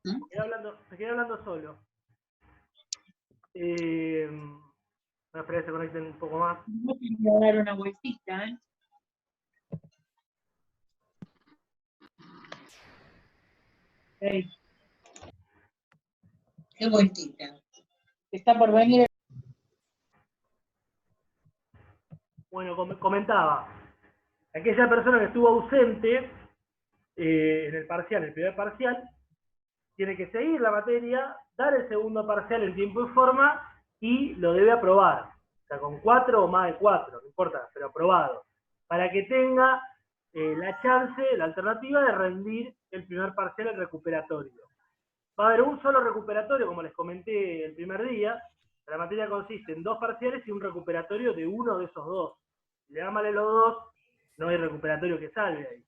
Me quedé hablando solo. Me esperar que se conecten un poco más. Voy a dar una vueltita, ¿eh? Hey. Qué vueltita. Está por venir. Bueno, comentaba. Aquella persona que estuvo ausente en el parcial, el primer parcial, tiene que seguir la materia, dar el segundo parcial en tiempo y forma y lo debe aprobar. O sea, con 4 o más de 4, no importa, pero aprobado. Para que tenga la chance, la alternativa de rendir el primer parcial en recuperatorio. Va a haber un solo recuperatorio, como les comenté el primer día. La materia consiste en 2 parciales y un recuperatorio de uno de esos 2. Si le da mal a los 2, no hay recuperatorio que salve ahí.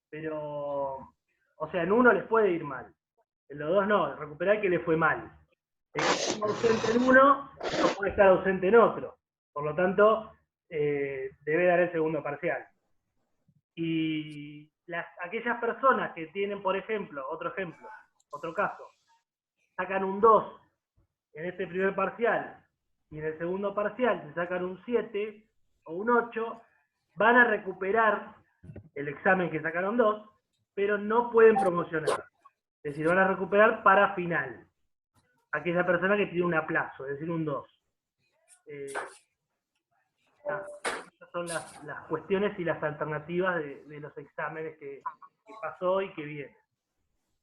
Pero, o sea, en uno les puede ir mal. En los 2 no, recuperar que le fue mal. El que está ausente en uno no puede estar ausente en otro. Por lo tanto, debe dar el segundo parcial. Y aquellas personas que tienen, por ejemplo, otro caso, sacan un 2 en este primer parcial y en el segundo parcial se sacan un 7 o un 8, van a recuperar el examen que sacaron 2, pero no pueden promocionar. Es decir, van a recuperar para final. Aquella persona que tiene un aplazo, es decir, un 2. Estas son las cuestiones y las alternativas de los exámenes que pasó y que viene.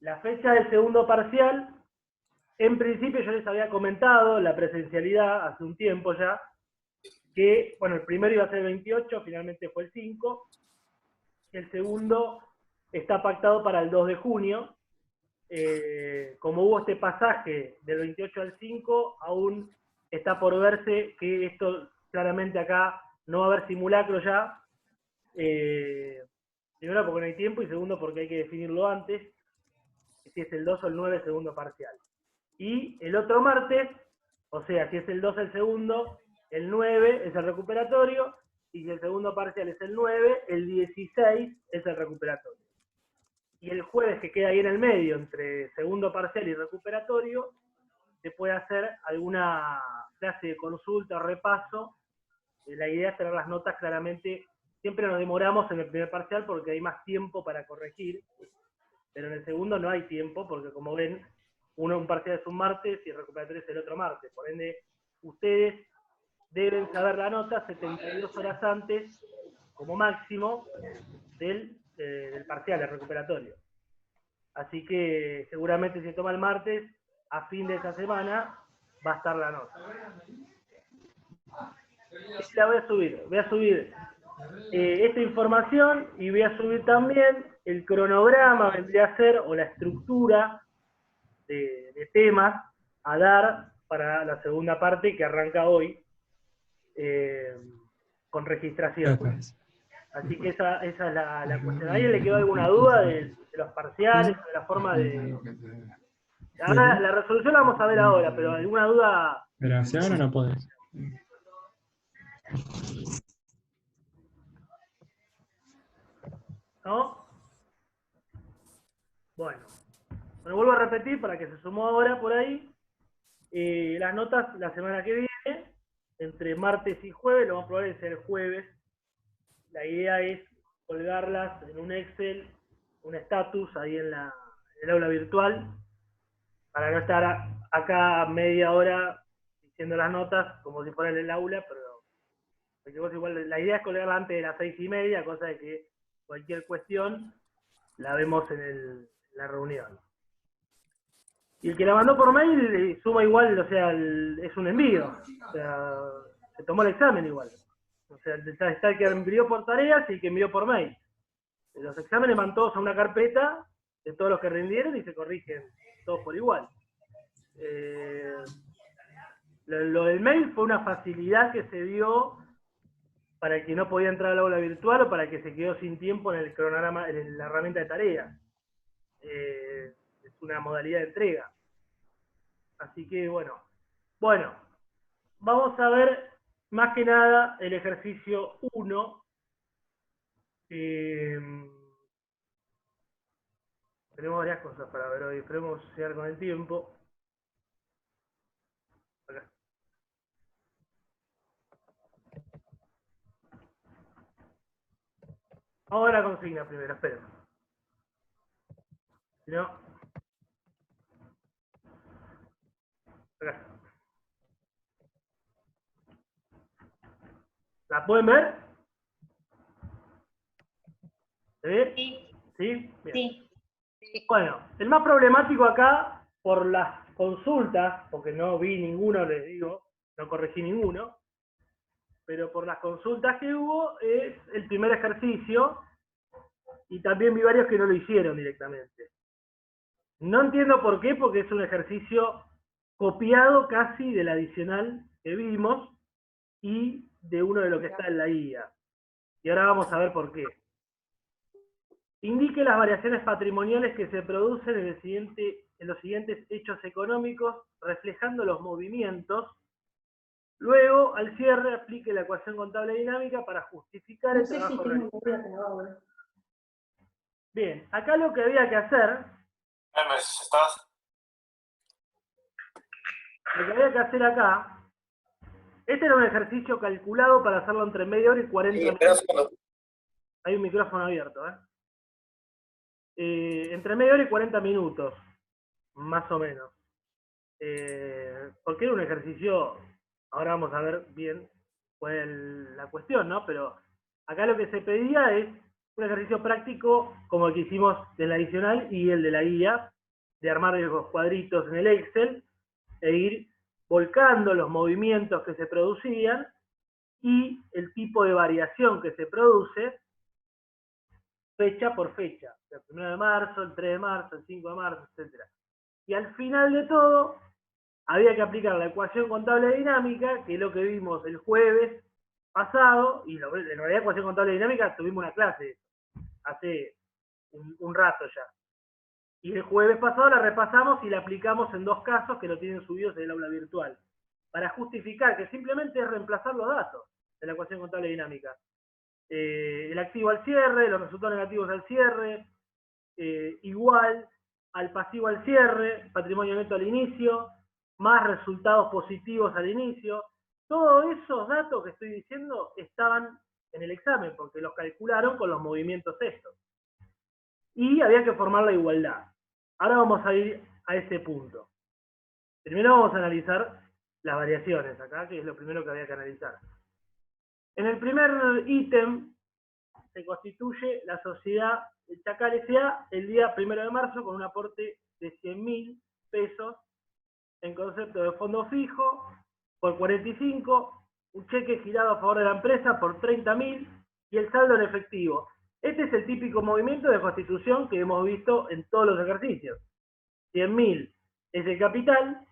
La fecha del segundo parcial, en principio yo les había comentado la presencialidad hace un tiempo ya, que, bueno, el primero iba a ser el 28, finalmente fue el 5, el segundo está pactado para el 2 de junio, como hubo este pasaje del 28 al 5, aún está por verse que esto claramente acá no va a haber simulacro ya, primero porque no hay tiempo y segundo porque hay que definirlo antes, si es el 2 o el 9 segundo parcial. Y el otro martes, o sea, si es el 2 el segundo, el 9 es el recuperatorio, y si el segundo parcial es el 9, el 16 es el recuperatorio. Y el jueves que queda ahí en el medio, entre segundo parcial y recuperatorio, se puede hacer alguna clase de consulta o repaso. La idea es tener las notas claramente. Siempre nos demoramos en el primer parcial porque hay más tiempo para corregir, pero en el segundo no hay tiempo porque, como ven, un parcial es un martes y el recuperatorio es el otro martes. Por ende, ustedes deben saber la nota 72 horas antes, como máximo, del parcial, del recuperatorio. Así que seguramente si se toma el martes, a fin de esa semana, va a estar la nota. Y la voy a subir esta información y voy a subir también el cronograma, vendría a ser, o la estructura de temas a dar para la segunda parte que arranca hoy con registración. Así que esa es la cuestión. ¿A alguien le quedó alguna duda de los parciales, de la forma de...? Ahora, la resolución la vamos a ver ahora, pero ¿alguna duda? Pero si ahora no podés. ¿No? Bueno, vuelvo a repetir para que se sumó ahora por ahí. Las notas la semana que viene, entre martes y jueves, lo más probable es el jueves. La idea es colgarlas en un Excel, un estatus ahí en el aula virtual, para no estar acá media hora diciendo las notas como si fuera en el aula, pero igual la idea es colgarla antes de las 6:30, cosa de que cualquier cuestión la vemos en la reunión. Y el que la mandó por mail suma igual, o sea, es un envío. O sea, se tomó el examen igual. O sea, está el que envió por tareas y el que envió por mail. Los exámenes van todos a una carpeta de todos los que rindieron y se corrigen todos por igual. Lo del mail fue una facilidad que se dio para el que no podía entrar al aula virtual o para el que se quedó sin tiempo en el cronograma, en la herramienta de tareas. Es una modalidad de entrega. Así que bueno, vamos a ver más que nada el ejercicio 1. Tenemos varias cosas para ver hoy. Esperemos llegar con el tiempo. Acá. Vamos a ver la consigna primero, esperen. Si no. Acá. ¿La pueden ver? ¿Se ve? Sí, ¿Sí? Bien. sí. Bueno, el más problemático acá, por las consultas, porque no vi ninguno, les digo, no corregí ninguno, pero por las consultas que hubo, es el primer ejercicio, y también vi varios que no lo hicieron directamente. No entiendo por qué, porque es un ejercicio copiado casi del adicional que vimos y de uno de lo que está en la guía. Y ahora vamos a ver por qué. Indique las variaciones patrimoniales que se producen en los siguientes hechos económicos, reflejando los movimientos. Luego, al cierre, aplique la ecuación contable dinámica para justificar el trabajo realizado. Bien, acá lo que había que hacer, acá, este era un ejercicio calculado para hacerlo entre media hora y 40 minutos. Hay un micrófono abierto, entre media hora y 40 minutos, más o menos. Porque era un ejercicio, ahora vamos a ver bien cuál es la cuestión, ¿no? Pero acá lo que se pedía es un ejercicio práctico como el que hicimos del adicional y el de la guía, de armar los cuadritos en el Excel e ir volcando los movimientos que se producían y el tipo de variación que se produce fecha por fecha, el 1 de marzo, el 3 de marzo, el 5 de marzo, etc. Y al final de todo, había que aplicar la ecuación contable dinámica, que es lo que vimos el jueves pasado, y en realidad ecuación contable dinámica tuvimos una clase hace un rato ya. Y el jueves pasado la repasamos y la aplicamos en dos casos que lo tienen subidos en el aula virtual, para justificar que simplemente es reemplazar los datos de la ecuación contable dinámica. El activo al cierre, los resultados negativos al cierre, igual al pasivo al cierre, patrimonio neto al inicio, más resultados positivos al inicio. Todos esos datos que estoy diciendo estaban en el examen, porque los calcularon con los movimientos estos. Y había que formar la igualdad. Ahora vamos a ir a ese punto. Primero vamos a analizar las variaciones acá, que es lo primero que había que analizar. En el primer ítem se constituye la sociedad Chacal S.A. el día 1 de marzo con un aporte de 100.000 pesos en concepto de fondo fijo por 45, un cheque girado a favor de la empresa por 30.000 y el saldo en efectivo. Este es el típico movimiento de constitución que hemos visto en todos los ejercicios. 100.000 es el capital,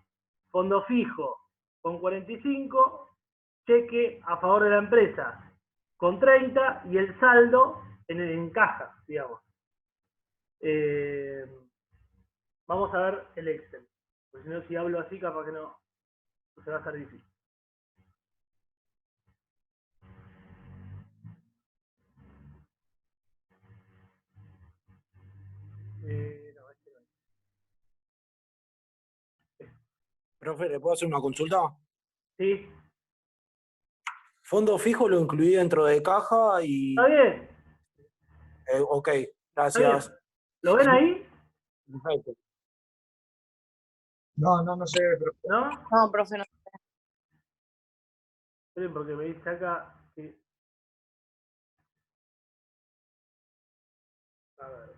fondo fijo con 45, cheque a favor de la empresa con 30 y el saldo en caja, digamos. Vamos a ver el Excel, porque si no, si hablo así, capaz que no se va a hacer difícil. No, este no. Profe, ¿le puedo hacer una consulta? Sí, Fondo fijo lo incluí dentro de caja y... ¿está bien? Ok, ¿Está bien? gracias. ¿Lo ven ahí? Perfecto. No sé, profe. ¿No? No, profe, no. Esperen, porque me dice acá que... A ver.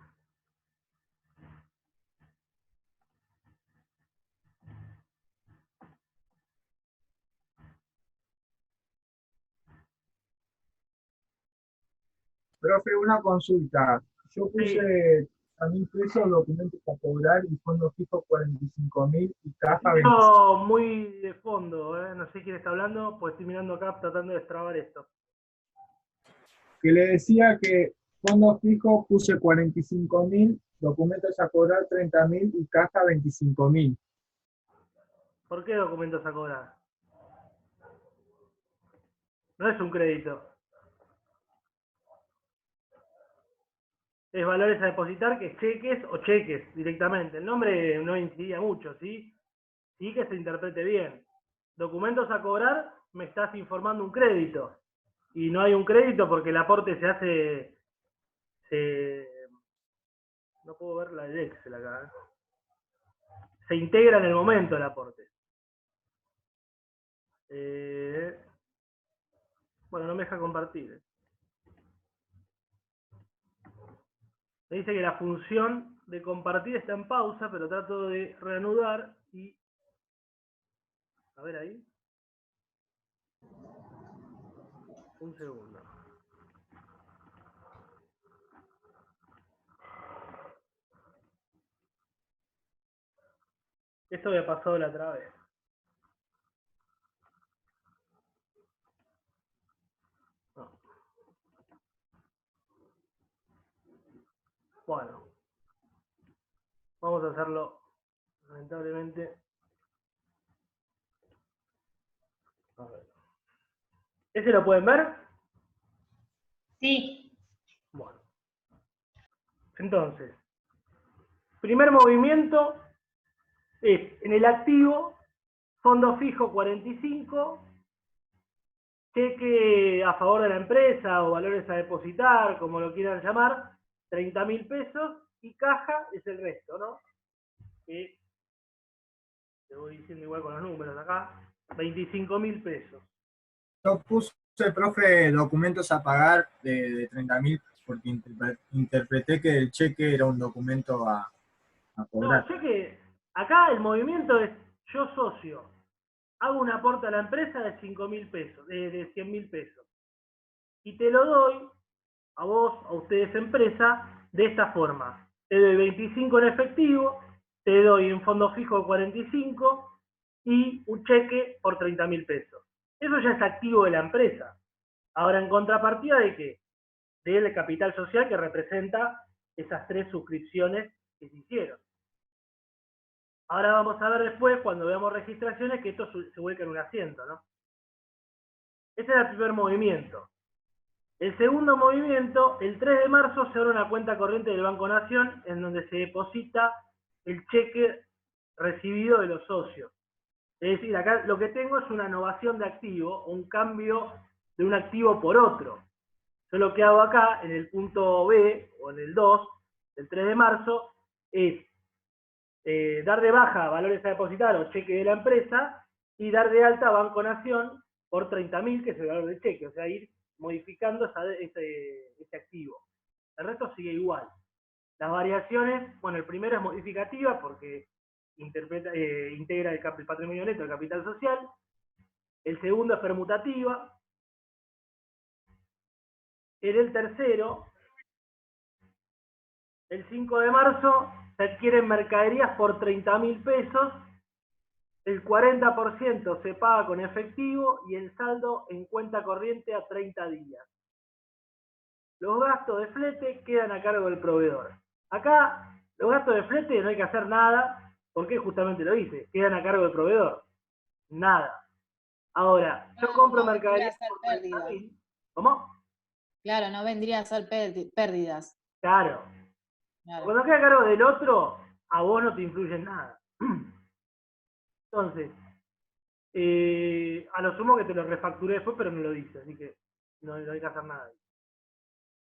Profe, una consulta. Yo Sí, puse a 1.000 pesos documentos a cobrar y fondo fijo 45.000 y caja 25. escucho muy de fondo, ¿eh? No sé quién está hablando, pues estoy mirando acá tratando de destrabar esto. Que le decía que fondo fijo puse 45.000, documentos a cobrar 30.000 y caja 25.000. ¿Por qué documentos a cobrar? No es un crédito. es valores a depositar, que es cheques o cheques directamente. El nombre no incidía mucho, ¿sí? Sí que se interprete bien. Documentos a cobrar, me estás informando un crédito. Y no hay un crédito porque el aporte se hace... no puedo ver la de Excel acá. Se integra en el momento el aporte. Bueno, no me deja compartir. Me dice que la función de compartir está en pausa, pero trato de reanudar y... A ver ahí. Un segundo. Esto había pasado la otra vez. No. Bueno. Vamos a hacerlo, lamentablemente. A ver. ¿Ese lo pueden ver? Sí. Bueno. Entonces, primer movimiento es en el activo, fondo fijo 45, cheque a favor de la empresa o valores a depositar, como lo quieran llamar, 30.000 pesos, y caja es el resto, ¿no? Que te voy diciendo igual con los números acá, 25.000 pesos. Yo puse, profe, documentos a pagar de 30.000 porque interpreté que el cheque era un documento a No, cobrar. cheque, acá el movimiento es yo socio, hago un aporte a la empresa de 5.000 pesos, de 100.000 pesos, y te lo doy a vos, a ustedes empresa, de esta forma. Te doy 25 en efectivo, te doy un fondo fijo de 45 y un cheque por 30.000 pesos. Eso ya es activo de la empresa. Ahora, ¿en contrapartida de qué? Del capital social que representa esas 3 suscripciones que se hicieron. Ahora vamos a ver después, cuando veamos registraciones, que esto se vuelca en un asiento, ¿no? Ese es el primer movimiento. El segundo movimiento, el 3 de marzo se abre una cuenta corriente del Banco Nación en donde se deposita el cheque recibido de los socios. Es decir, acá lo que tengo es una novación de activo, un cambio de un activo por otro. Yo lo que hago acá, en el punto B, o en el 2, del 3 de marzo, es dar de baja valores a depositar o cheque de la empresa y dar de alta Banco Nación por 30.000, que es el valor del cheque. O sea, ir modificando ese activo. El resto sigue igual. Las variaciones, bueno, el primero es modificativa porque integra el patrimonio neto del capital social. El segundo es permutativa. En el tercero, el 5 de marzo, se adquieren mercaderías por 30.000 pesos. El 40% se paga con efectivo y el saldo en cuenta corriente a 30 días. Los gastos de flete quedan a cargo del proveedor. Acá, los gastos de flete no hay que hacer nada, porque justamente lo dice, quedan a cargo del proveedor. Nada. Ahora, yo compro no vendría a mercaderías ser por pérdida. 30.000. ¿Cómo? Claro, no vendría a ser pérdidas. Claro. Claro. Cuando queda a cargo del otro, a vos no te influye en nada. Entonces, a lo sumo que te lo refacturé después, pero no lo dice, así que no hay que hacer nada.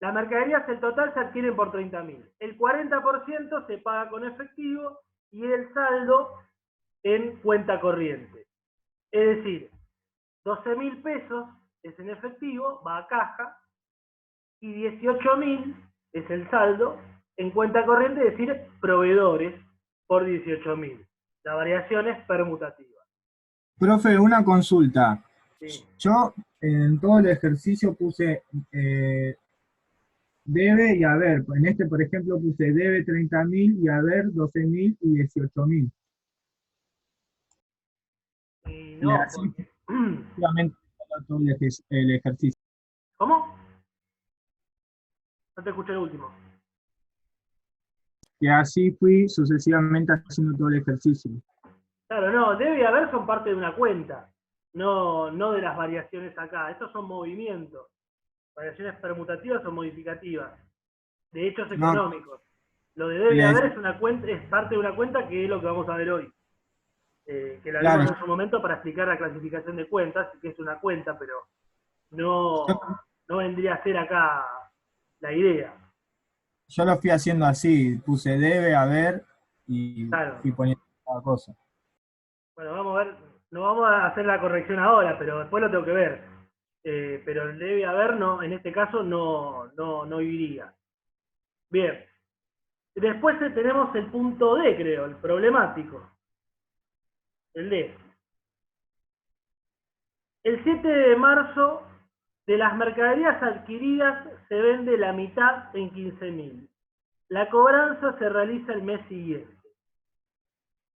Las mercaderías en total se adquieren por 30.000. El 40% se paga con efectivo y el saldo en cuenta corriente. Es decir, 12.000 pesos es en efectivo, va a caja, y 18.000 es el saldo en cuenta corriente, es decir, proveedores por 18.000. La variación es permutativa. Profe, una consulta. Sí. Yo en todo el ejercicio puse debe y haber. En este, por ejemplo, puse debe 30.000 y haber 12.000 y 18.000. Y Y no, así porque... solamente todo el ejercicio. ¿Cómo? No te escuché el último. Y así fui sucesivamente haciendo todo el ejercicio. Claro, no, debe y haber son parte de una cuenta, no de las variaciones acá. Estos son movimientos. Variaciones permutativas o modificativas. de hechos No. económicos. Lo de debe Les- haber es una cuenta, es parte de una cuenta que es lo que vamos a ver hoy. Que la Claro. vimos en su momento para explicar la clasificación de cuentas, que es una cuenta, pero no vendría a ser acá la idea. Yo lo fui haciendo así, puse debe haber y Claro. fui poniendo cada cosa. Bueno, vamos a ver, no vamos a hacer la corrección ahora, pero después lo tengo que ver. Pero el debe haber, no, en este caso no iría. Bien. Después tenemos el punto D, creo, el problemático. El D. El 7 de marzo, de las mercaderías adquiridas se vende la mitad en 15.000. La cobranza se realiza el mes siguiente.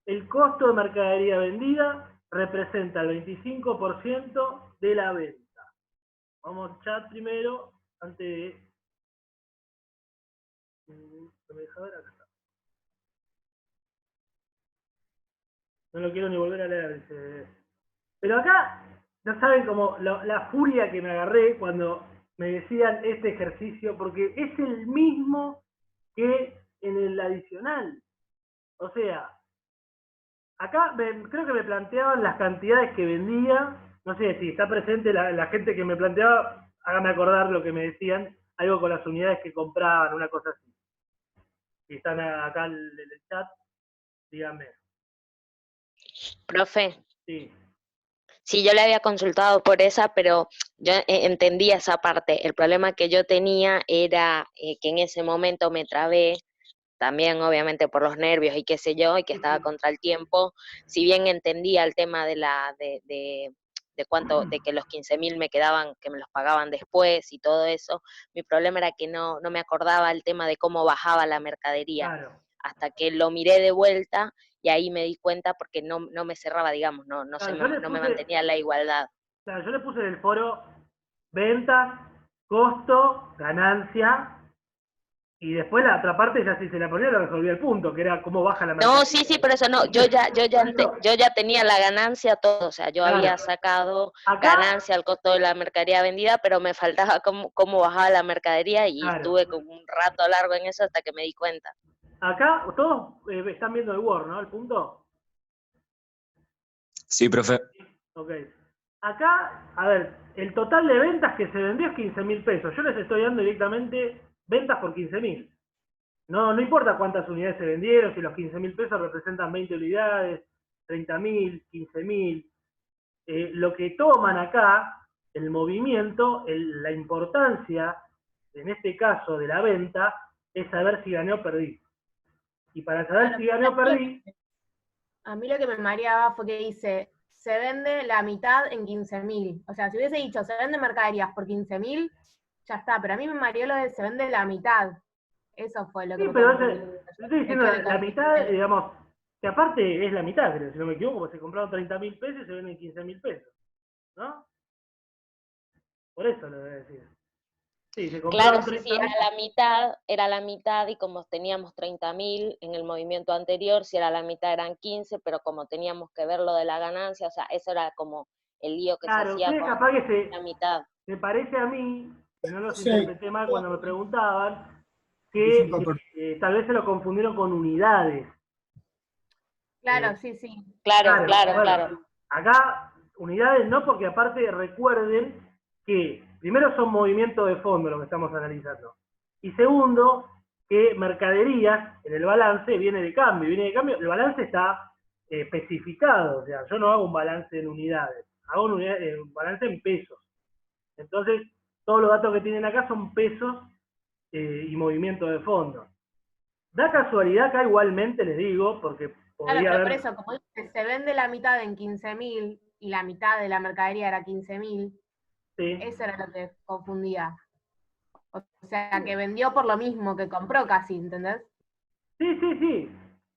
El costo de mercadería vendida representa el 25% de la venta. Vamos al chat primero, antes de... ¿No me deja ver? Acá está. No lo quiero ni volver a leer. Dice. Pero acá, no saben como la furia que me agarré cuando me decían este ejercicio, porque es el mismo que en el adicional. O sea, acá creo que me planteaban las cantidades que vendía. No sé si está presente la gente que me planteaba, hágame acordar lo que me decían, algo con las unidades que compraban, una cosa así. Si están acá en el chat, díganme. Profe, Sí. sí, yo le había consultado por esa, pero yo entendía esa parte. El problema que yo tenía era que en ese momento me trabé, también obviamente por los nervios y qué sé yo, y que estaba contra el tiempo. Si bien entendía el tema de cuánto, de que los 15.000 me quedaban, que me los pagaban después y todo eso, mi problema era que no me acordaba el tema de cómo bajaba la mercadería. Claro. Hasta que lo miré de vuelta y ahí me di cuenta porque no me cerraba, digamos, no Claro, me mantenía la igualdad. Claro, yo le puse en el foro ventas, costo, ganancia, y después la otra parte ya si se la ponía lo resolvía el punto, que era cómo baja la mercancía. No, sí, por eso no, yo ya tenía la ganancia todo, o sea, yo Claro. había sacado Acá, ganancia al costo de la mercadería vendida, pero me faltaba cómo bajaba la mercadería y claro. estuve como un rato largo en eso hasta que me di cuenta. Acá todos están viendo el Word, ¿no? El punto. Sí, profe. Ok. Acá, a ver, el total de ventas que se vendió es 15.000 pesos. Yo les estoy dando directamente ventas por 15.000. No importa cuántas unidades se vendieron, si los 15.000 pesos representan 20 unidades, 30.000, 15.000. Lo que toman acá, el movimiento, la importancia, en este caso de la venta, es saber si gané o perdí. Y para saber si gané o perdí... A mí lo que me mareaba fue que dice, se vende la mitad en 15.000. O sea, si hubiese dicho, se vende mercaderías por 15.000, ya está. Pero a mí me mareó lo de se vende la mitad. Eso fue lo que Sí, me pero confundió. estoy diciendo la mitad, digamos, que aparte es la mitad, creo, si no me equivoco, porque se compraron 30.000 pesos y se venden 15.000 pesos. ¿No? Por eso lo voy a decir. Sí, se compraron Claro, sí, 30.000. era la mitad y como teníamos 30.000 en el movimiento anterior, si era la mitad eran 15, pero como teníamos que ver lo de la ganancia, o sea, eso era como el lío que se Claro, hacía ustedes con capaz que la mitad. me parece a mí, y no los Sí. interpreté mal cuando me preguntaban, que tal vez se lo confundieron con unidades. Claro, sí. Claro. Acá, unidades no, porque aparte recuerden que primero son movimientos de fondo lo que estamos analizando. Y segundo, que mercaderías en el balance viene de cambio. El balance está especificado. O sea, yo no hago un balance en unidades, hago un balance en pesos. Entonces, todos los datos que tienen acá son pesos y movimiento de fondo. Da casualidad acá igualmente, les digo, porque Claro, podría pero por haber... eso, como dice, se vende la mitad en 15.000 y la mitad de la mercadería era 15.000, Sí. eso era lo que confundía. O sea, que vendió por lo mismo que compró casi, ¿entendés? Sí.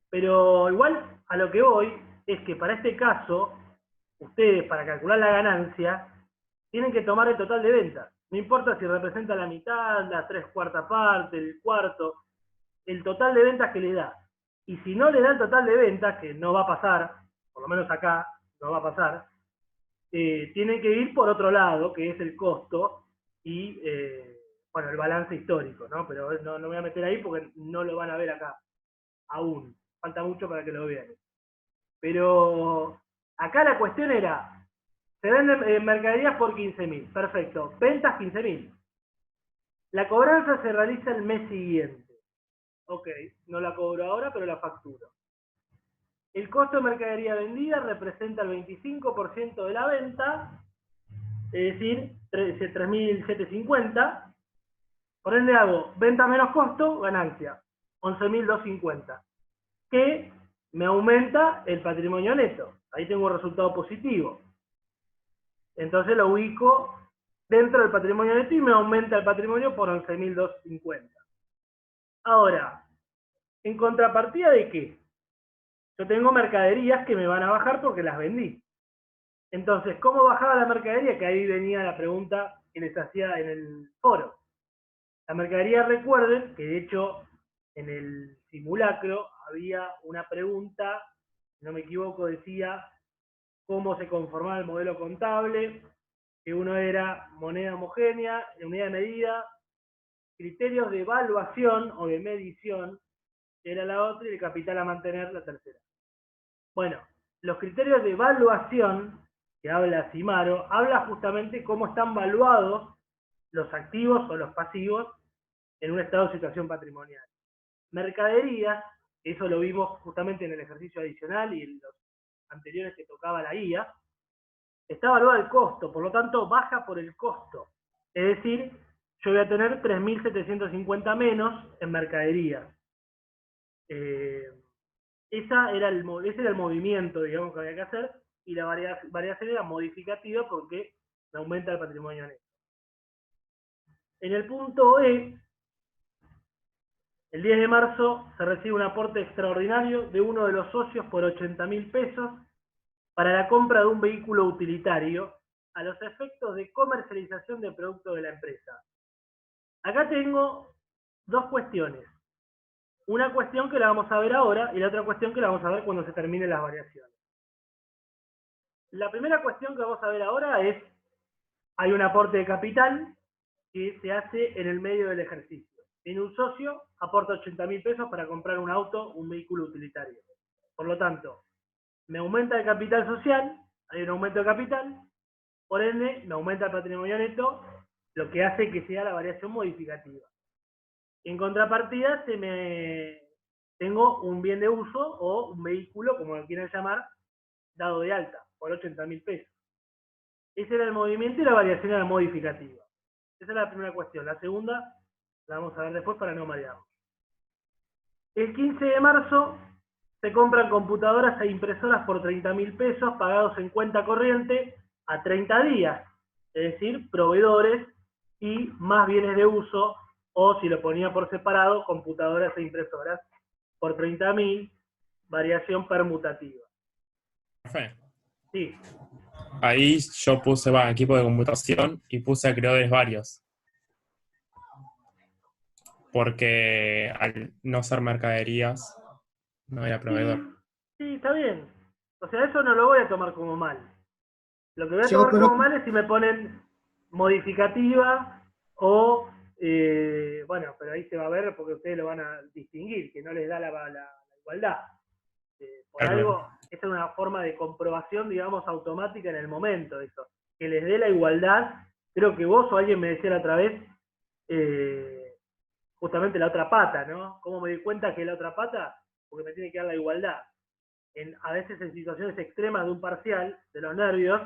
Pero igual a lo que voy es que para este caso, ustedes para calcular la ganancia, tienen que tomar el total de ventas. No importa si representa la mitad, la 3/4 parte, el cuarto, el total de ventas que le da. Y si no le da el total de ventas, que no va a pasar, por lo menos acá no va a pasar, tienen que ir por otro lado, que es el costo, y bueno, el balance histórico, ¿no? Pero no me voy a meter ahí porque no lo van a ver acá, aún. Falta mucho para que lo vean. Pero acá la cuestión era, se venden mercaderías por 15.000, perfecto. Ventas 15.000. La cobranza se realiza el mes siguiente. Ok, no la cobro ahora, pero la facturo. El costo de mercadería vendida representa el 25% de la venta, es decir, 3.750. Por ende hago venta menos costo, ganancia, 11.250. Que me aumenta el patrimonio neto. Ahí tengo un resultado positivo. Entonces lo ubico dentro del patrimonio neto y me aumenta el patrimonio por 11.250. Ahora, ¿en contrapartida de qué? Yo tengo mercaderías que me van a bajar porque las vendí. Entonces, ¿cómo bajaba la mercadería? Que ahí venía la pregunta que les hacía en el foro. La mercadería, recuerden, que de hecho en el simulacro había una pregunta, si no me equivoco, decía cómo se conformaba el modelo contable, que uno era moneda homogénea, unidad de medida, criterios de evaluación o de medición, era la otra, y el capital a mantener, la tercera. Bueno, los criterios de evaluación, que habla Simaro, habla justamente cómo están valuados los activos o los pasivos en un estado de situación patrimonial. Mercaderías, eso lo vimos justamente en el ejercicio adicional y en los anteriores que tocaba la guía, está evaluado el costo, por lo tanto baja por el costo. Es decir, yo voy a tener 3.750 menos en mercaderías. Ese era el movimiento, digamos, que había que hacer, y la variación era modificativa porque me aumenta el patrimonio neto. En el punto E, el 10 de marzo se recibe un aporte extraordinario de uno de los socios por 80.000 pesos para la compra de un vehículo utilitario a los efectos de comercialización de productos de la empresa. Acá tengo dos cuestiones. Una cuestión que la vamos a ver ahora y la otra cuestión que la vamos a ver cuando se terminen las variaciones. La primera cuestión que vamos a ver ahora es, hay un aporte de capital que se hace en el medio del ejercicio. Viene un socio, aporta 80.000 pesos para comprar un auto, un vehículo utilitario. Por lo tanto, me aumenta el capital social, hay un aumento de capital, por ende, me aumenta el patrimonio neto, lo que hace que sea la variación modificativa. En contrapartida, tengo un bien de uso o un vehículo, como lo quieran llamar, dado de alta, por 80.000 pesos. Ese era el movimiento y la variación era modificativa. Esa es la primera cuestión. La segunda la vamos a ver después para no marearnos. El 15 de marzo se compran computadoras e impresoras por 30.000 pesos pagados en cuenta corriente a 30 días. Es decir, proveedores y más bienes de uso, o si lo ponía por separado, computadoras e impresoras por 30.000, variación permutativa. Profe, Sí. ahí yo puse equipo de computación y puse acreedores varios. Porque al no ser mercaderías, no era proveedor. Sí, está bien. O sea, eso no lo voy a tomar como mal. Lo que voy a Yo tomar creo como mal es si me ponen modificativa o, bueno, pero ahí se va a ver porque ustedes lo van a distinguir, que no les da la igualdad. Por Claro. algo, esa es una forma de comprobación, digamos, automática en el momento, eso. Que les dé la igualdad. Creo que vos o alguien me decía la otra vez, justamente la otra pata, ¿no? ¿Cómo me di cuenta que la otra pata? Porque me tiene que dar la igualdad. A veces en situaciones extremas de un parcial, de los nervios,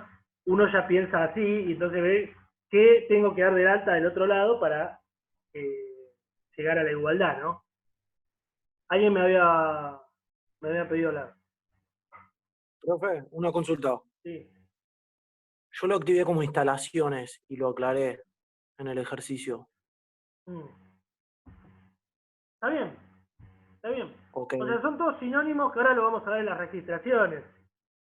uno ya piensa así y entonces ve que tengo que dar de alta del otro lado para llegar a la igualdad, ¿no? Alguien me había pedido hablar. Profe, una consulta. Sí. Yo lo activé como instalaciones y lo aclaré en el ejercicio. Está bien. Está bien. Ok. O sea, son todos sinónimos que ahora lo vamos a ver en las registraciones.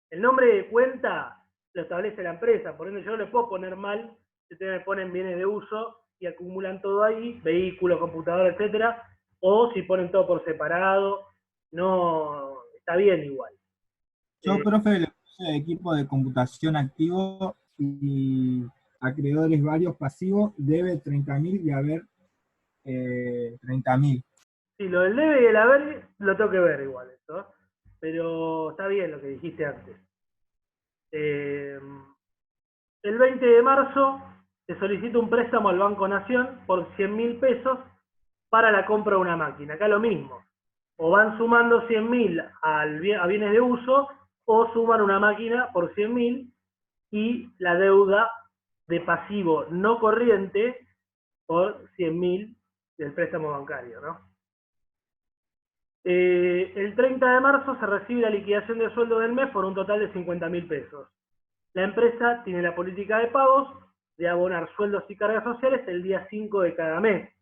El nombre de cuenta lo establece la empresa, por ende yo no le puedo poner mal si ustedes me ponen bienes de uso y acumulan todo ahí, vehículos, computadora, etcétera, o si ponen todo por separado, no, está bien igual. Yo, profe, le puse equipo de computación activo y acreedores varios pasivos, debe 30.000 y haber 30.000. Sí, lo del debe y el haber lo tengo que ver igual esto, pero está bien lo que dijiste antes. El 20 de marzo se solicita un préstamo al Banco Nación por 100.000 pesos para la compra de una máquina. Acá lo mismo. O van sumando 100.000 a bienes de uso, o suman una máquina por 100.000 y la deuda de pasivo no corriente por 100.000 del préstamo bancario, ¿no? El 30 de marzo se recibe la liquidación de sueldo del mes por un total de 50.000 pesos. La empresa tiene la política de pagos de abonar sueldos y cargas sociales el día 5 de cada mes.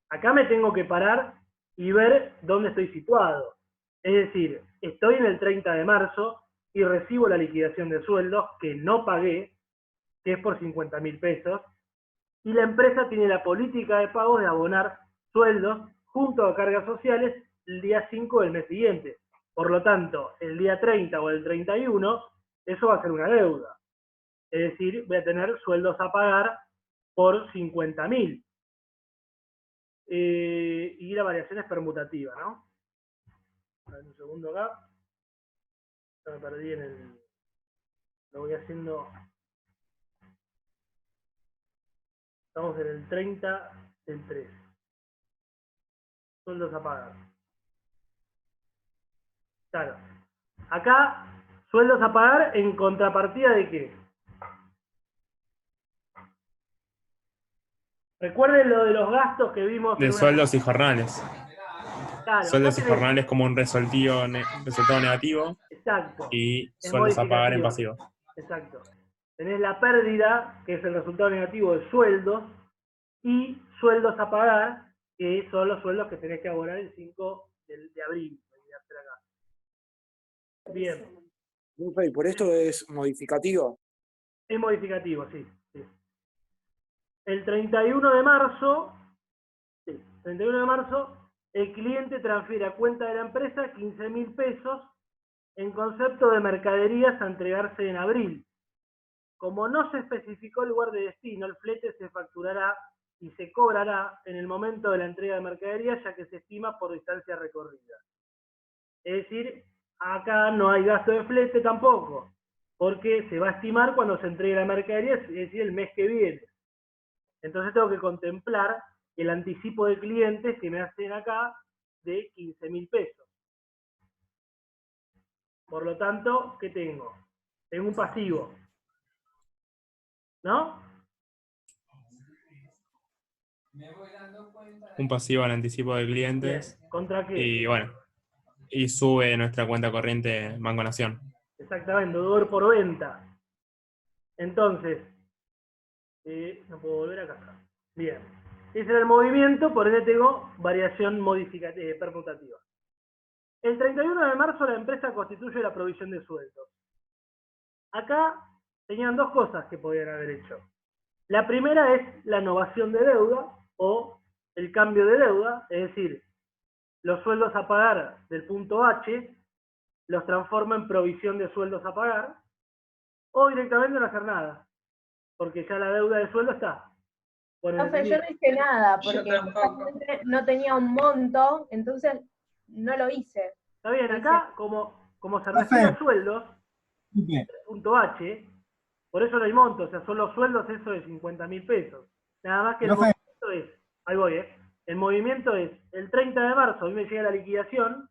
Acá me tengo que parar y ver dónde estoy situado. Es decir, estoy en el 30 de marzo y recibo la liquidación de sueldos que no pagué, que es por 50.000 pesos, y la empresa tiene la política de pagos de abonar sueldos junto a cargas sociales el día 5 del mes siguiente. Por lo tanto, el día 30 o el 31, eso va a ser una deuda. Es decir, voy a tener sueldos a pagar por 50.000. Y la variación es permutativa, ¿no? A ver, un segundo acá. Ya me perdí en el... Lo voy haciendo... Estamos en el 30 del 3. Sueldos a pagar. Claro. Acá, sueldos a pagar en contrapartida de ¿qué? Recuerden lo de los gastos que vimos. De sueldos y jornales. Claro, Sueldos y acá tenés- jornales como un resultado negativo Exacto. y Es sueldos a pagar en modificativa. pasivo. Exacto. Tenés la pérdida, que es el resultado negativo de sueldos, y sueldos a pagar, que son los sueldos que tenés que abonar el 5 de abril. Bien. Profe, ¿y por esto es modificativo? Es modificativo, sí. Sí. El 31 de marzo, sí, 31 de marzo, el cliente transfiere a cuenta de la empresa 15.000 pesos en concepto de mercaderías a entregarse en abril. Como no se especificó el lugar de destino, el flete se facturará y se cobrará en el momento de la entrega de mercaderías, ya que se estima por distancia recorrida. Es decir, acá no hay gasto de flete tampoco, porque se va a estimar cuando se entregue la mercadería, es decir, el mes que viene. Entonces tengo que contemplar el anticipo de clientes que me hacen acá de 15.000 pesos. Por lo tanto, ¿qué tengo? Tengo un pasivo, ¿no? Un pasivo al anticipo de Bien. clientes ¿Contra qué? y bueno, y sube nuestra cuenta corriente Banco Nación. Exactamente, deudor por venta. Entonces, no puedo volver acá. Bien. Ese era el movimiento, por ende tengo variación permutativa. El 31 de marzo la empresa constituye la provisión de sueldos. Acá tenían dos cosas que podían haber hecho. La primera es la novación de deuda o el cambio de deuda, es decir, los sueldos a pagar del punto H los transforma en provisión de sueldos a pagar, o directamente no hacer nada, porque ya la deuda de sueldo está. Bueno, Profe, yo no hice nada, Yo porque tampoco. justamente no tenía un monto, entonces no lo hice. está bien, acá como se Profe. refiere a sueldos, Bien. punto H, por eso no hay monto, o sea, son los sueldos eso de 50.000 pesos. Nada más que el Profe. movimiento es, ahí voy, el movimiento es, el 30 de marzo a mí me llega la liquidación,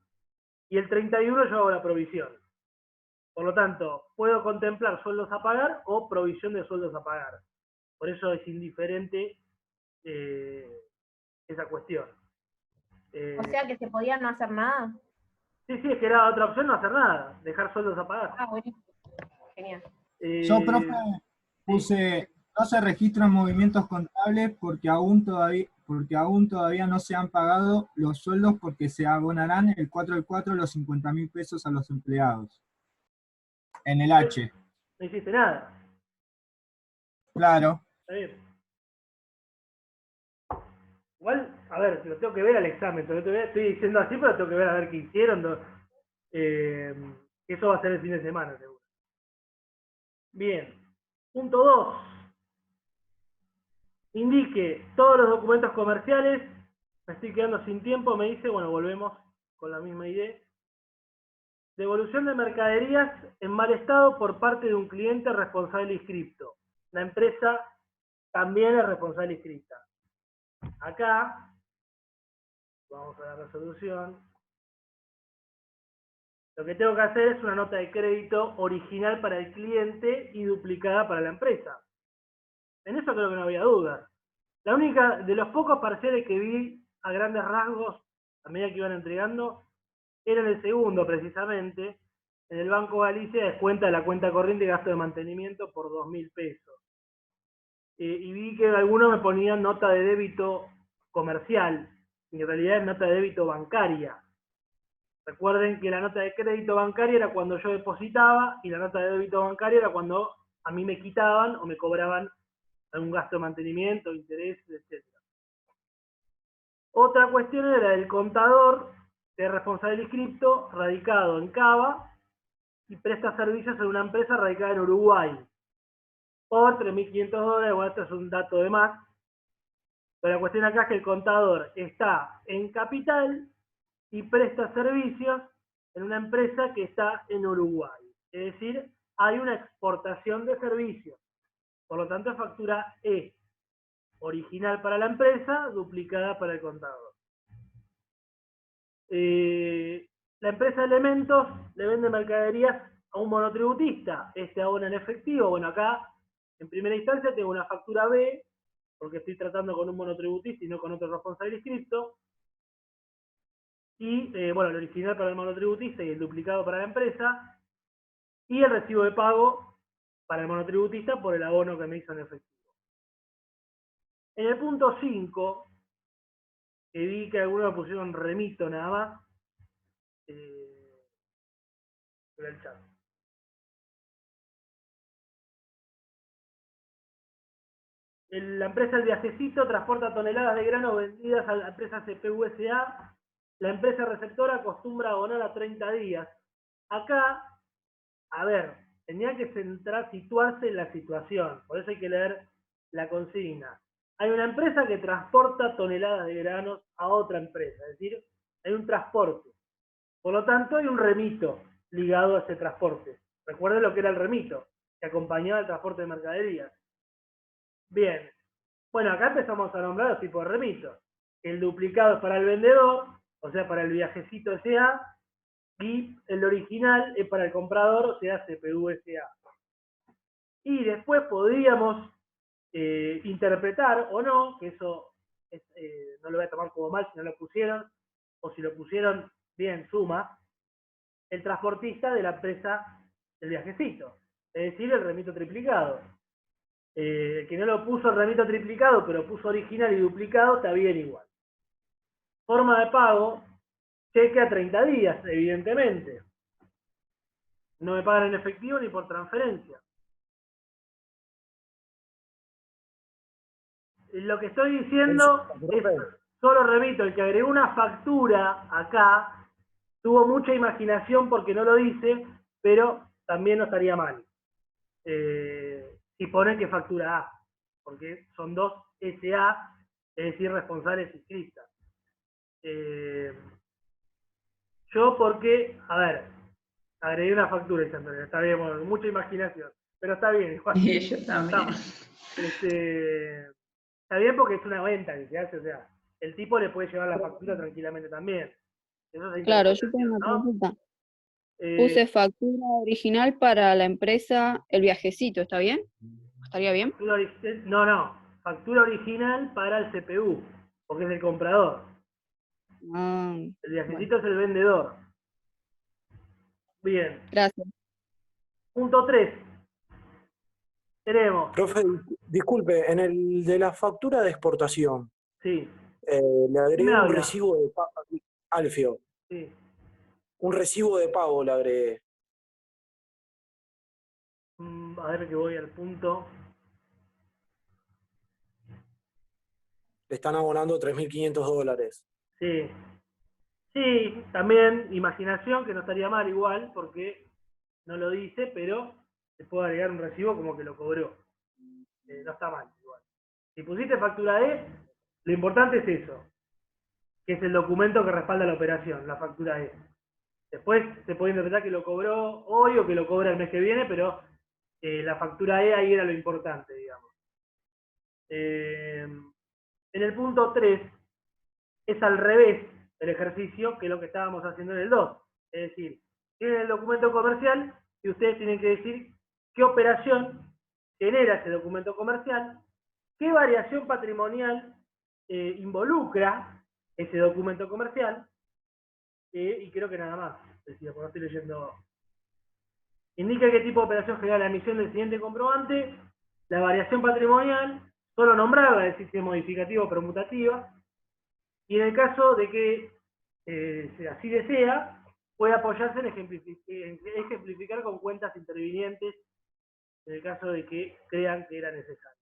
y el 31 yo hago la provisión. Por lo tanto, puedo contemplar sueldos a pagar o provisión de sueldos a pagar. Por eso es indiferente esa cuestión. O sea que se podía no hacer nada. Sí, es que era otra opción no hacer nada, dejar sueldos a pagar. Ah, buenísimo. Genial. Yo, profe, puse, no se registran movimientos contables porque aún todavía no se han pagado los sueldos porque se abonarán el 4 del 4 los 50.000 pesos a los empleados. En el H. No hiciste nada. Claro. Está bien. Igual, a ver, lo tengo que ver al examen. Estoy diciendo así, pero tengo que ver a ver qué hicieron. Eso va a ser el fin de semana, seguro. Bien. Punto 2. indique todos los documentos comerciales. Me estoy quedando sin tiempo, me dice, bueno, volvemos con la misma idea. Devolución de mercaderías en mal estado por parte de un cliente responsable inscripto. La empresa también es responsable inscripta. Acá, vamos a la resolución. Lo que tengo que hacer es una nota de crédito original para el cliente y duplicada para la empresa. En eso creo que no había dudas. La única, de los pocos parciales que vi a grandes rasgos, a medida que iban entregando, era en el segundo, precisamente. En el Banco Galicia descuenta la cuenta corriente y gasto de mantenimiento por 2.000 pesos. Y vi que algunos me ponían nota de débito comercial, y en realidad es nota de débito bancaria. Recuerden que la nota de crédito bancaria era cuando yo depositaba, y la nota de débito bancaria era cuando a mí me quitaban o me cobraban algún gasto de mantenimiento, intereses, etc. Otra cuestión era el contador de responsable inscripto radicado en Cava y presta servicios en una empresa radicada en Uruguay por $3.500. Bueno, esto es un dato de más, pero la cuestión acá es que el contador está en capital y presta servicios en una empresa que está en Uruguay. Es decir, hay una exportación de servicios. Por lo tanto, es factura E, original para la empresa, duplicada para el contador. La empresa Elementos le vende mercaderías a un monotributista. Este abona en efectivo. Bueno, acá, en primera instancia, tengo una factura B, porque estoy tratando con un monotributista y no con otro responsable inscripto. Y, bueno, el original para el monotributista y el duplicado para la empresa. Y el recibo de pago para el monotributista por el abono que me hizo en efectivo. En el punto 5, que vi que algunos pusieron remito nada más, en el chat. La empresa El Viajecito transporta toneladas de grano vendidas a la empresa CPU SA. La empresa receptora acostumbra a abonar a 30 días. Acá, a ver, tenía que situarse en la situación, por eso hay que leer la consigna. Hay una empresa que transporta toneladas de granos a otra empresa, es decir, hay un transporte. Por lo tanto, hay un remito ligado a ese transporte. Recuerden lo que era el remito, que acompañaba el transporte de mercaderías. Bien. Bueno, acá empezamos a nombrar los tipos de remitos. El duplicado es para el vendedor, o sea, para el Viajecito S.A., y el original es para el comprador, o sea, CPU S.A. Y después podríamos interpretar o no, que eso no lo voy a tomar como mal si no lo pusieron, o si lo pusieron, bien, suma, el transportista de la empresa del Viajecito, es decir, el remito triplicado. El que no lo puso el remito triplicado, pero puso original y duplicado, está bien igual. Forma de pago, cheque a 30 días, evidentemente. No me pagan en efectivo ni por transferencia. Lo que estoy diciendo es solo remito. El que agregó una factura acá tuvo mucha imaginación porque no lo dice, pero también no estaría mal. Si ponen que factura A, porque son dos SA, es decir, responsables inscritas. Yo porque, a ver, agregué una factura, está bien, bueno, mucha imaginación, pero está bien. Igual, Yo también. Está bien porque es una venta que se hace, o sea, el tipo le puede llevar la factura tranquilamente también. Eso es Claro, yo tengo una ¿no? consulta. Puse factura original para la empresa El Viajecito, ¿está bien? ¿Estaría bien? No, factura original para el CPU, porque es el comprador. Ah, El Viajecito es el vendedor. Bien. gracias. Punto 3. Tenemos. Profe, disculpe, en el de la factura de exportación, Sí. le agregué ¿Quién me un habla? recibo de pago. Alfio, Sí. un recibo de pago le agregué. A ver que voy al punto. Le están abonando $3.500. Sí. Sí, también imaginación, que no estaría mal igual, porque no lo dice, pero se puede agregar un recibo como que lo cobró. No está mal igual. Si pusiste factura E, lo importante es eso, que es el documento que respalda la operación, la factura E. Después se puede interpretar que lo cobró hoy o que lo cobra el mes que viene, pero la factura E ahí era lo importante, digamos. En el punto 3 es al revés el ejercicio que lo que estábamos haciendo en el 2. Es decir, tienen el documento comercial y ustedes tienen que decir qué operación genera ese documento comercial, qué variación patrimonial involucra ese documento comercial, y creo que nada más. Es decir, cuando estoy leyendo, indica qué tipo de operación genera la emisión del siguiente comprobante, la variación patrimonial, solo nombrarla, es decir, si es modificativa o permutativa, y en el caso de que así desea, puede apoyarse en ejemplificar con cuentas intervinientes en el caso de que crean que era necesario.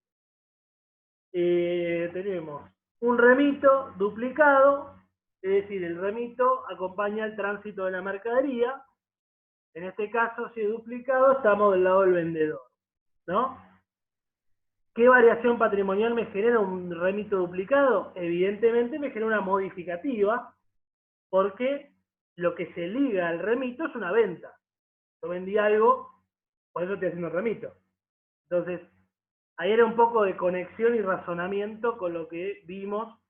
Tenemos un remito duplicado, es decir, el remito acompaña el tránsito de la mercadería. En este caso, si es duplicado, estamos del lado del vendedor, ¿no? ¿Qué variación patrimonial me genera un remito duplicado? Evidentemente me genera una modificativa, porque lo que se liga al remito es una venta. Yo vendí algo, por eso estoy haciendo el remito. Entonces, ahí era un poco de conexión y razonamiento con lo que vimos.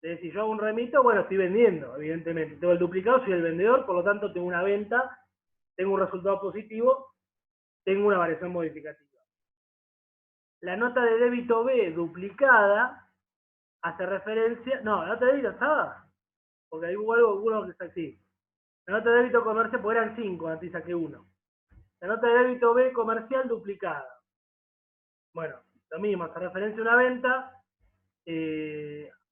De si yo hago un remito, bueno, estoy vendiendo, evidentemente. Tengo el duplicado, soy el vendedor, por lo tanto tengo una venta, tengo un resultado positivo, tengo una variación modificativa. La nota de débito B duplicada hace referencia... No, la nota de débito estaba, porque ahí hubo alguno que está así. La nota de débito comercial, pues eran 5, antes saqué 1. La nota de débito B comercial duplicada. Bueno, lo mismo, hace referencia a una venta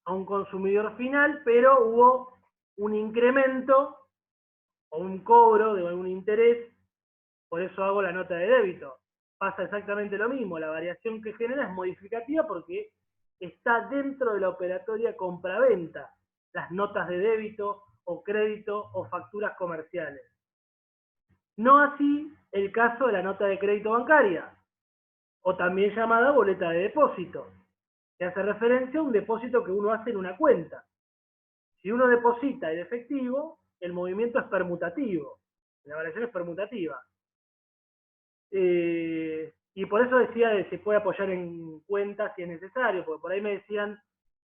a un consumidor final, pero hubo un incremento o un cobro de un interés, por eso hago la nota de débito. Pasa exactamente lo mismo, la variación que genera es modificativa porque está dentro de la operatoria compra-venta, las notas de débito o crédito o facturas comerciales. No así el caso de la nota de crédito bancaria, o también llamada boleta de depósito, que hace referencia a un depósito que uno hace en una cuenta. Si uno deposita el efectivo, el movimiento es permutativo, la variación es permutativa. Y por eso decía que se puede apoyar en cuentas si es necesario, porque por ahí me decían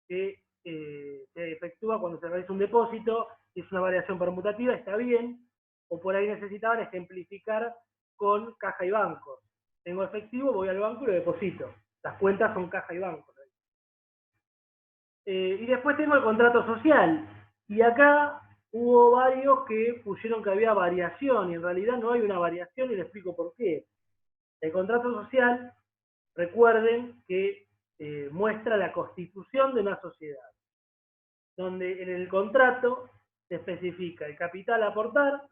que se efectúa cuando se realiza un depósito, y es una variación permutativa, está bien, o por ahí necesitaban ejemplificar con caja y banco. Tengo efectivo, voy al banco y lo deposito. Las cuentas son caja y banco. Y después tengo el contrato social. Y acá hubo varios que pusieron que había variación, y en realidad no hay una variación, y les explico por qué. El contrato social, recuerden que muestra la constitución de una sociedad, donde en el contrato se especifica el capital a aportar,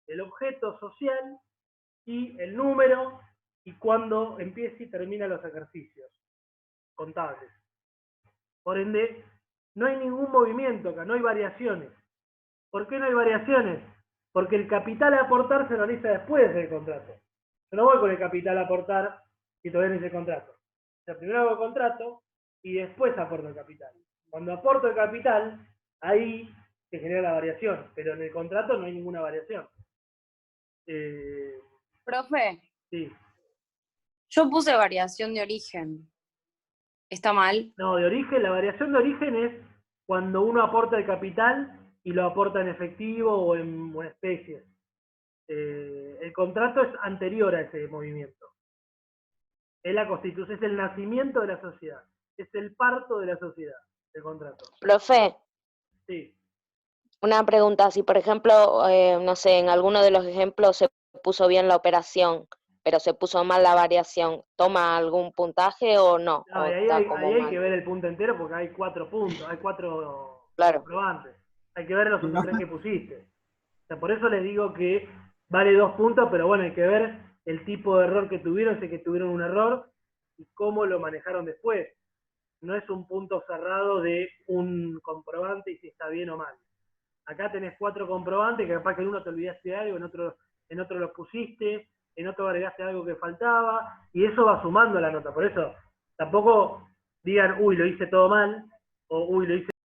el objeto social y el número y cuándo empieza y termina los ejercicios contables. Por ende, no hay ningún movimiento acá, no hay variaciones. ¿Por qué no hay variaciones? Porque el capital a aportar se realiza después del contrato. Yo no voy con el capital a aportar si todavía no hice el contrato. O sea, primero hago el contrato y después aporto el capital. Cuando aporto el capital, ahí se genera la variación, pero en el contrato no hay ninguna variación. Profe, Sí. yo puse variación de origen. ¿Está mal? No, de origen, la variación de origen es cuando uno aporta el capital y lo aporta en efectivo o en especies. El contrato es anterior a ese movimiento. Es la constitución, es el nacimiento de la sociedad. Es el parto de la sociedad, el contrato. Profe, Sí. una pregunta. Si, por ejemplo, no sé, en alguno de los ejemplos se puso bien la operación, pero se puso mal la variación, ¿toma algún puntaje o no? No, ¿O y ahí está hay, como ahí hay mal? que ver el punto entero porque hay 4 puntos, hay 4 Claro. comprobantes. Hay que ver los otros 3 que pusiste. O sea, por eso les digo que vale 2 puntos, pero bueno, hay que ver el tipo de error que tuvieron, si es que tuvieron un error, y cómo lo manejaron después. No es un punto cerrado de un comprobante y si está bien o mal. Acá tenés 4 comprobantes, que capaz que en uno te olvidaste de algo, en otro lo pusiste, en otro agregaste algo que faltaba, y eso va sumando la nota. Por eso, tampoco digan, uy, lo hice todo mal, o uy, lo hice